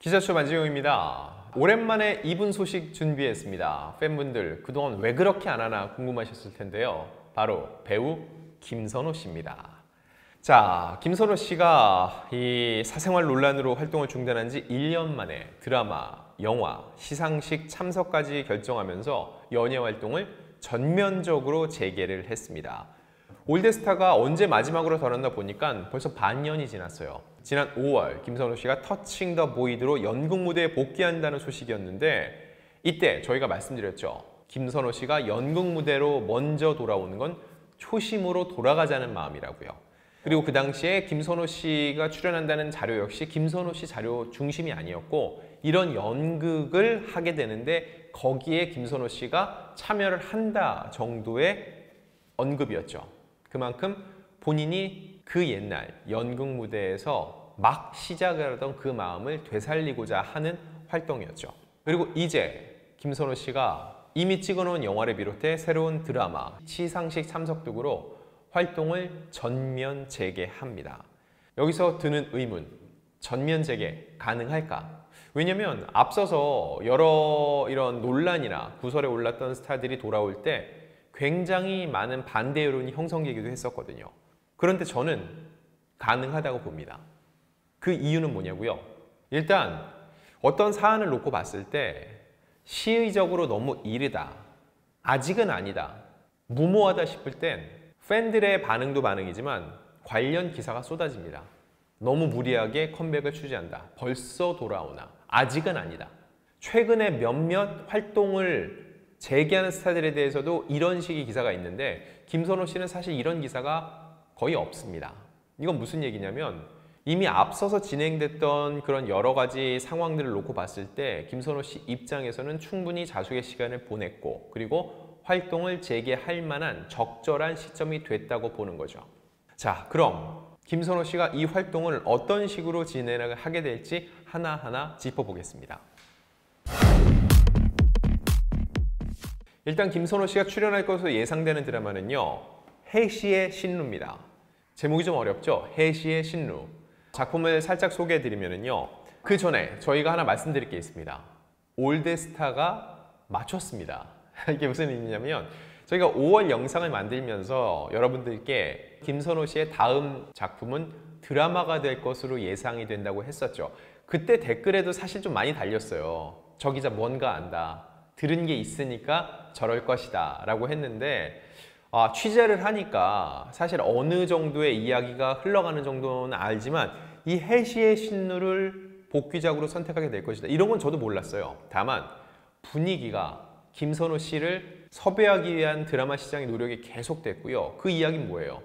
기자쇼 만지용입니다. 오랜만에 이분 소식 준비했습니다. 팬분들 그동안 왜 그렇게 안 하나 궁금하셨을 텐데요. 바로 배우 김선호 씨입니다. 자, 김선호 씨가 이 사생활 논란으로 활동을 중단한 지 1년 만에 드라마, 영화, 시상식 참석까지 결정하면서 연예 활동을 전면적으로 재개를 했습니다. 올드스타가 언제 마지막으로 돌아왔나 보니까 벌써 반년이 지났어요. 지난 5월 김선호 씨가 터칭 더 보이드로 연극 무대에 복귀한다는 소식이었는데 이때 저희가 말씀드렸죠. 김선호 씨가 연극 무대로 먼저 돌아오는 건 초심으로 돌아가자는 마음이라고요. 그리고 그 당시에 김선호 씨가 출연한다는 자료 역시 김선호 씨 자료 중심이 아니었고 이런 연극을 하게 되는데 거기에 김선호 씨가 참여를 한다 정도의 언급이었죠. 그만큼 본인이 그 옛날 연극 무대에서 막 시작을 하던 그 마음을 되살리고자 하는 활동이었죠. 그리고 이제 김선호 씨가 이미 찍어놓은 영화를 비롯해 새로운 드라마, 시상식 참석 등으로 활동을 전면 재개합니다. 여기서 드는 의문, 전면 재개 가능할까? 왜냐면 앞서서 여러 이런 논란이나 구설에 올랐던 스타들이 돌아올 때 굉장히 많은 반대 여론이 형성되기도 했었거든요. 그런데 저는 가능하다고 봅니다. 그 이유는 뭐냐고요? 일단 어떤 사안을 놓고 봤을 때 시의적으로 너무 이르다, 아직은 아니다, 무모하다 싶을 땐 팬들의 반응도 반응이지만 관련 기사가 쏟아집니다. 너무 무리하게 컴백을 추진한다, 벌써 돌아오나, 아직은 아니다. 최근에 몇몇 활동을 재개하는 스타들에 대해서도 이런 식의 기사가 있는데 김선호 씨는 사실 이런 기사가 거의 없습니다. 이건 무슨 얘기냐면 이미 앞서서 진행됐던 그런 여러 가지 상황들을 놓고 봤을 때 김선호 씨 입장에서는 충분히 자숙의 시간을 보냈고 그리고 활동을 재개할 만한 적절한 시점이 됐다고 보는 거죠. 자, 그럼 김선호 씨가 이 활동을 어떤 식으로 진행을 하게 될지 하나하나 짚어보겠습니다. 일단 김선호 씨가 출연할 것으로 예상되는 드라마는요, 해시의 신루입니다. 제목이 좀 어렵죠? 해시의 신루. 작품을 살짝 소개해드리면요, 그 전에 저희가 하나 말씀드릴 게 있습니다. 올드스타가 맞췄습니다. 이게 무슨 의미냐면 저희가 5월 영상을 만들면서 여러분들께 김선호 씨의 다음 작품은 드라마가 될 것으로 예상이 된다고 했었죠. 그때 댓글에도 사실 좀 많이 달렸어요. 저 기자 뭔가 안다, 들은 게 있으니까 저럴 것이다 라고 했는데 취재를 하니까 사실 어느 정도의 이야기가 흘러가는 정도는 알지만 이 해시의 신루를 복귀작으로 선택하게 될 것이다, 이런 건 저도 몰랐어요. 다만 분위기가 김선호 씨를 섭외하기 위한 드라마 시장의 노력이 계속됐고요. 그 이야기는 뭐예요?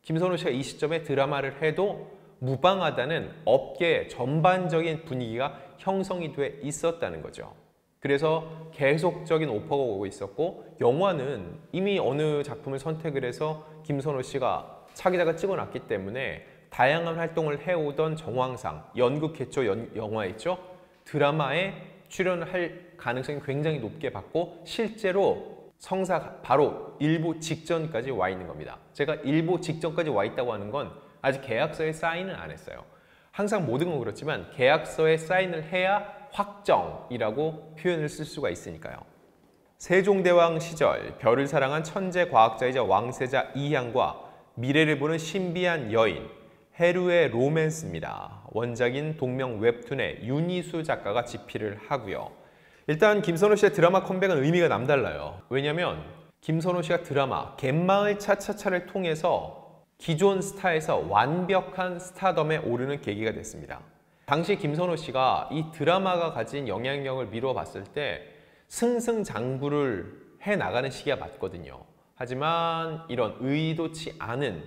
김선호 씨가 이 시점에 드라마를 해도 무방하다는 업계 전반적인 분위기가 형성이 돼 있었다는 거죠. 그래서 계속적인 오퍼가 오고 있었고 영화는 이미 어느 작품을 선택을 해서 김선호 씨가 차기작을 찍어놨기 때문에 다양한 활동을 해오던 정황상 연극 개초 영화였죠. 드라마에 출연할 가능성이 굉장히 높게 봤고 실제로 성사 바로 일보 직전까지 와 있는 겁니다. 제가 일보 직전까지 와 있다고 하는 건 아직 계약서에 사인은 안 했어요. 항상 모든 건 그렇지만 계약서에 사인을 해야 확정이라고 표현을 쓸 수가 있으니까요. 세종대왕 시절 별을 사랑한 천재 과학자이자 왕세자 이향과 미래를 보는 신비한 여인 해루의 로맨스입니다. 원작인 동명 웹툰의 윤희수 작가가 집필을 하고요. 일단 김선호 씨의 드라마 컴백은 의미가 남달라요. 왜냐면 김선호 씨가 드라마 갯마을 차차차를 통해서 기존 스타에서 완벽한 스타덤에 오르는 계기가 됐습니다. 당시 김선호 씨가 이 드라마가 가진 영향력을 미루어 봤을 때 승승장구를 해나가는 시기가 맞거든요. 하지만 이런 의도치 않은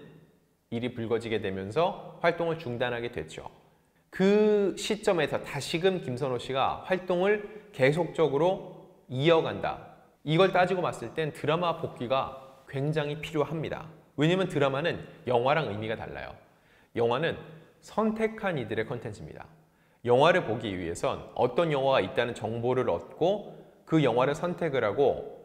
일이 불거지게 되면서 활동을 중단하게 됐죠. 그 시점에서 다시금 김선호 씨가 활동을 계속적으로 이어간다, 이걸 따지고 봤을 땐 드라마 복귀가 굉장히 필요합니다. 왜냐면 드라마는 영화랑 의미가 달라요. 영화는 선택한 이들의 컨텐츠입니다. 영화를 보기 위해선 어떤 영화가 있다는 정보를 얻고 그 영화를 선택을 하고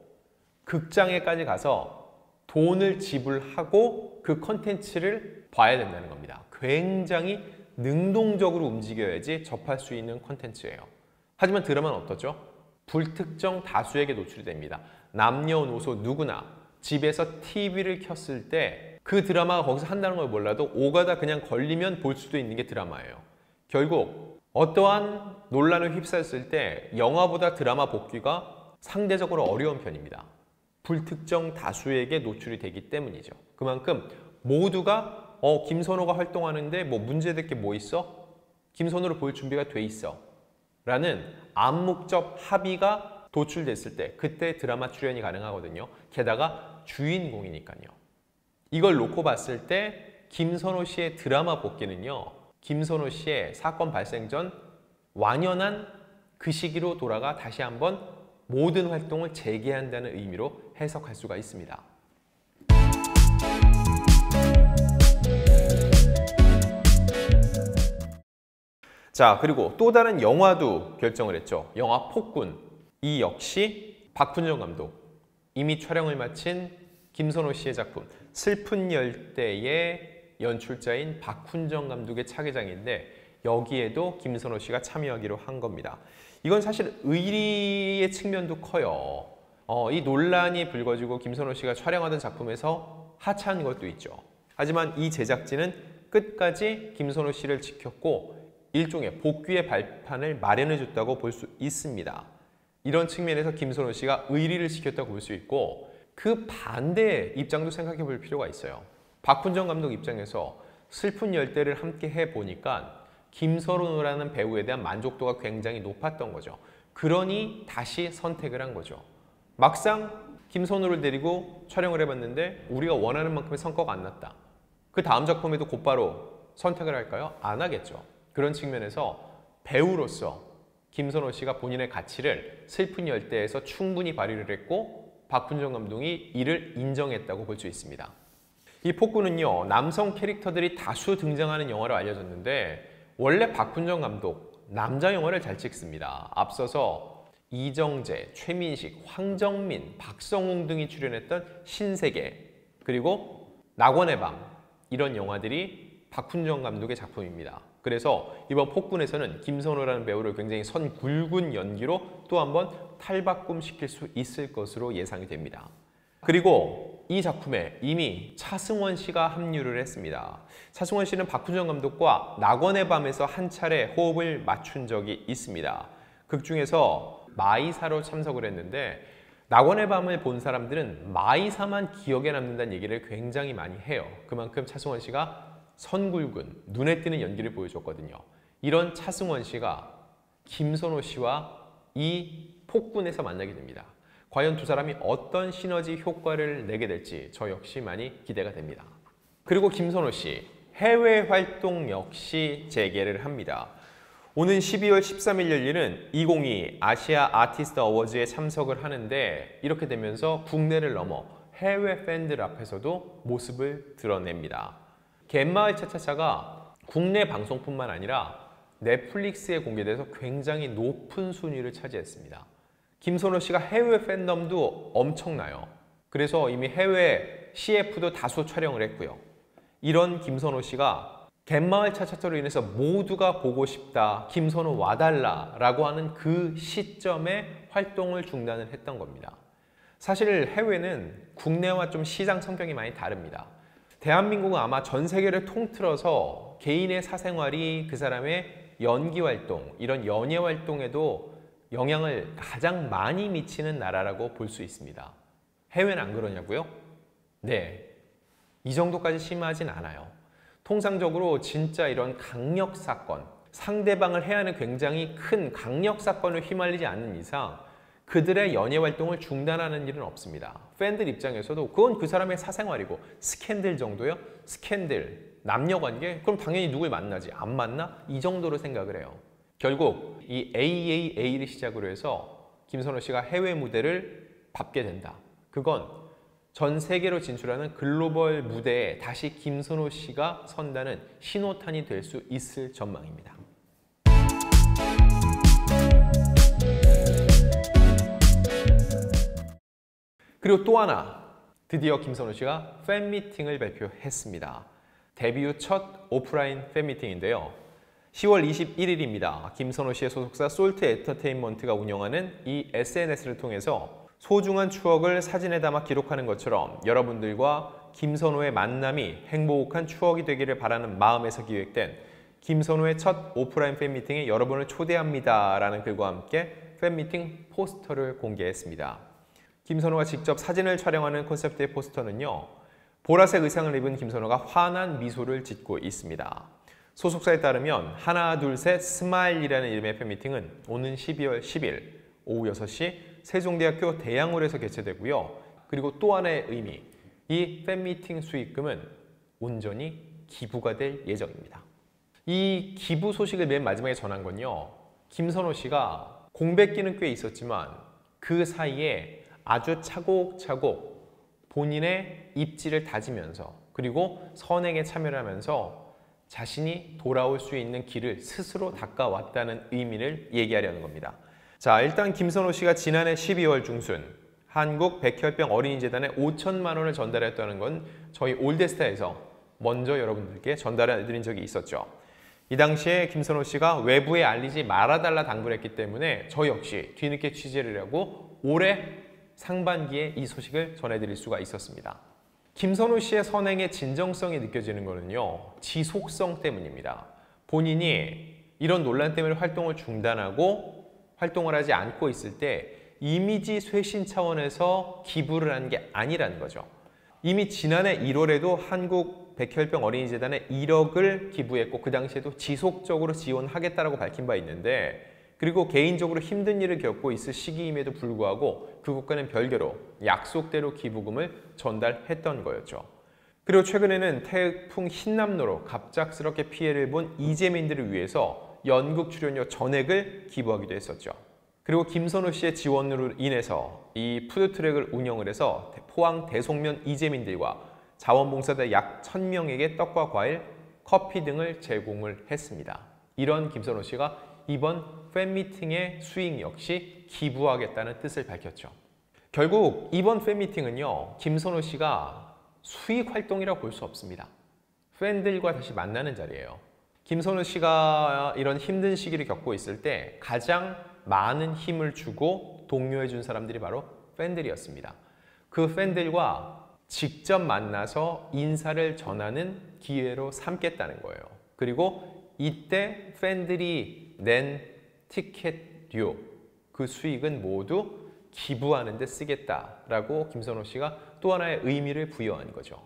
극장에까지 가서 돈을 지불하고 그 컨텐츠를 봐야 된다는 겁니다. 굉장히 능동적으로 움직여야지 접할 수 있는 콘텐츠예요. 하지만 드라마는 어떠죠? 불특정 다수에게 노출이 됩니다. 남녀노소 누구나 집에서 TV를 켰을 때 그 드라마가 거기서 한다는 걸 몰라도 오가다 그냥 걸리면 볼 수도 있는 게 드라마예요. 결국 어떠한 논란을 휩싸였을 때 영화보다 드라마 복귀가 상대적으로 어려운 편입니다. 불특정 다수에게 노출이 되기 때문이죠. 그만큼 모두가 김선호가 활동하는데 뭐 문제될 게 뭐 있어? 김선호를 볼 준비가 돼 있어. 라는 암묵적 합의가 도출됐을 때 그때 드라마 출연이 가능하거든요. 게다가 주인공이니까요. 이걸 놓고 봤을 때 김선호 씨의 드라마 복귀는요. 김선호 씨의 사건 발생 전 완연한 그 시기로 돌아가 다시 한번 모든 활동을 재개한다는 의미로 해석할 수가 있습니다. 자, 그리고 또 다른 영화도 결정을 했죠. 영화 폭군. 이 역시 박훈정 감독. 이미 촬영을 마친 김선호 씨의 작품 슬픈 열대의 연출자인 박훈정 감독의 차기작인데 여기에도 김선호 씨가 참여하기로 한 겁니다. 이건 사실 의리의 측면도 커요. 이 논란이 불거지고 김선호 씨가 촬영하던 작품에서 하차한 것도 있죠. 하지만 이 제작진은 끝까지 김선호 씨를 지켰고 일종의 복귀의 발판을 마련해줬다고 볼 수 있습니다. 이런 측면에서 김선호 씨가 의리를 지켰다고 볼 수 있고 그 반대의 입장도 생각해 볼 필요가 있어요. 박훈정 감독 입장에서 슬픈 열대를 함께 해보니까 김선호라는 배우에 대한 만족도가 굉장히 높았던 거죠. 그러니 다시 선택을 한 거죠. 막상 김선호를 데리고 촬영을 해봤는데 우리가 원하는 만큼의 성과가 안 났다. 그 다음 작품에도 곧바로 선택을 할까요? 안 하겠죠. 그런 측면에서 배우로서 김선호 씨가 본인의 가치를 슬픈 열대에서 충분히 발휘를 했고 박훈정 감독이 이를 인정했다고 볼 수 있습니다. 이 폭군은요. 남성 캐릭터들이 다수 등장하는 영화로 알려졌는데 원래 박훈정 감독 남자 영화를 잘 찍습니다. 앞서서 이정재, 최민식, 황정민, 박성웅 등이 출연했던 신세계 그리고 낙원의 밤 이런 영화들이 박훈정 감독의 작품입니다. 그래서 이번 폭군에서는 김선호라는 배우를 굉장히 선 굵은 연기로 또 한번 탈바꿈시킬 수 있을 것으로 예상이 됩니다. 그리고 이 작품에 이미 차승원 씨가 합류를 했습니다. 차승원 씨는 박훈정 감독과 낙원의 밤에서 한 차례 호흡을 맞춘 적이 있습니다. 극 중에서 마이사로 참석을 했는데 낙원의 밤을 본 사람들은 마이사만 기억에 남는다는 얘기를 굉장히 많이 해요. 그만큼 차승원 씨가 선굵은 눈에 띄는 연기를 보여줬거든요. 이런 차승원 씨가 김선호 씨와 이 폭군에서 만나게 됩니다. 과연 두 사람이 어떤 시너지 효과를 내게 될지 저 역시 많이 기대가 됩니다. 그리고 김선호 씨 해외 활동 역시 재개를 합니다. 오는 12월 13일 열리는 2022 아시아 아티스트 어워즈에 참석을 하는데 이렇게 되면서 국내를 넘어 해외 팬들 앞에서도 모습을 드러냅니다. 갯마을 차차차가 국내 방송뿐만 아니라 넷플릭스에 공개돼서 굉장히 높은 순위를 차지했습니다. 김선호 씨가 해외 팬덤도 엄청나요. 그래서 이미 해외 CF도 다수 촬영을 했고요. 이런 김선호 씨가 갯마을 차차차로 인해서 모두가 보고 싶다, 김선호 와달라 라고 하는 그 시점에 활동을 중단을 했던 겁니다. 사실 해외는 국내와 좀 시장 성격이 많이 다릅니다. 대한민국은 아마 전 세계를 통틀어서 개인의 사생활이 그 사람의 연기 활동, 이런 연예 활동에도 영향을 가장 많이 미치는 나라라고 볼 수 있습니다. 해외는 안 그러냐고요? 네, 이 정도까지 심하진 않아요. 통상적으로 진짜 이런 강력 사건, 상대방을 해야 하는 굉장히 큰 강력 사건을 휘말리지 않는 이상 그들의 연예 활동을 중단하는 일은 없습니다. 팬들 입장에서도 그건 그 사람의 사생활이고 스캔들 정도요? 스캔들, 남녀관계? 그럼 당연히 누굴 만나지? 안 만나? 이 정도로 생각을 해요. 결국 이 AAA를 시작으로 해서 김선호 씨가 해외 무대를 밟게 된다. 그건 전 세계로 진출하는 글로벌 무대에 다시 김선호 씨가 선다는 신호탄이 될 수 있을 전망입니다. 그리고 또 하나, 드디어 김선호 씨가 팬미팅을 발표했습니다. 데뷔 후 첫 오프라인 팬미팅인데요. 10월 21일입니다. 김선호 씨의 소속사 솔트 엔터테인먼트가 운영하는 이 SNS를 통해서 소중한 추억을 사진에 담아 기록하는 것처럼 여러분들과 김선호의 만남이 행복한 추억이 되기를 바라는 마음에서 기획된 김선호의 첫 오프라인 팬미팅에 여러분을 초대합니다 라는 글과 함께 팬미팅 포스터를 공개했습니다. 김선호가 직접 사진을 촬영하는 콘셉트의 포스터는요, 보라색 의상을 입은 김선호가 환한 미소를 짓고 있습니다. 소속사에 따르면 하나 둘 셋 스마일이라는 이름의 팬미팅은 오는 12월 10일 오후 6시 세종대학교 대양홀에서 개최되고요. 그리고 또 하나의 의미, 이 팬미팅 수익금은 온전히 기부가 될 예정입니다. 이 기부 소식을 맨 마지막에 전한 건요, 김선호 씨가 공백기는 꽤 있었지만 그 사이에 아주 차곡차곡 본인의 입지를 다지면서 그리고 선행에 참여를 하면서 자신이 돌아올 수 있는 길을 스스로 닦아왔다는 의미를 얘기하려는 겁니다. 자, 일단 김선호 씨가 지난해 12월 중순 한국 백혈병 어린이재단에 5천만 원을 전달했다는 건 저희 올데스타에서 먼저 여러분들께 전달해 드린 적이 있었죠. 이 당시에 김선호 씨가 외부에 알리지 말아달라 당부를 했기 때문에 저 역시 뒤늦게 취재를 하고 올해 상반기에 이 소식을 전해드릴 수가 있었습니다. 김선호 씨의 선행의 진정성이 느껴지는 것은요, 지속성 때문입니다. 본인이 이런 논란 때문에 활동을 중단하고 활동을 하지 않고 있을 때 이미지 쇄신 차원에서 기부를 한 게 아니라는 거죠. 이미 지난해 1월에도 한국 백혈병 어린이재단에 1억을 기부했고 그 당시에도 지속적으로 지원하겠다라고 밝힌 바 있는데, 그리고 개인적으로 힘든 일을 겪고 있을 시기임에도 불구하고 그것과는 별개로 약속대로 기부금을 전달했던 거였죠. 그리고 최근에는 태풍 흰남노로 갑작스럽게 피해를 본 이재민들을 위해서 연극 출연료 전액을 기부하기도 했었죠. 그리고 김선호 씨의 지원으로 인해서 이 푸드트랙을 운영을 해서 포항 대송면 이재민들과 자원봉사자 약 1000명에게 떡과 과일, 커피 등을 제공을 했습니다. 이런 김선호 씨가 이번 팬미팅의 수익 역시 기부하겠다는 뜻을 밝혔죠. 결국 이번 팬미팅은요, 김선호 씨가 수익 활동이라고 볼 수 없습니다. 팬들과 다시 만나는 자리예요. 김선호 씨가 이런 힘든 시기를 겪고 있을 때 가장 많은 힘을 주고 독려해 준 사람들이 바로 팬들이었습니다. 그 팬들과 직접 만나서 인사를 전하는 기회로 삼겠다는 거예요. 그리고 이때 팬들이 낸 티켓료, 그 수익은 모두 기부하는 데 쓰겠다라고 김선호 씨가 또 하나의 의미를 부여한 거죠.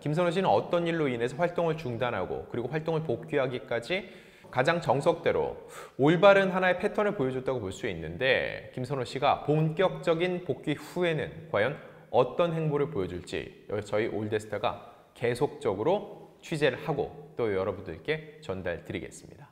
김선호 씨는 어떤 일로 인해서 활동을 중단하고 그리고 활동을 복귀하기까지 가장 정석대로 올바른 하나의 패턴을 보여줬다고 볼 수 있는데, 김선호 씨가 본격적인 복귀 후에는 과연 어떤 행보를 보여줄지 저희 올데스타가 계속적으로 취재를 하고 또 여러분들께 전달드리겠습니다.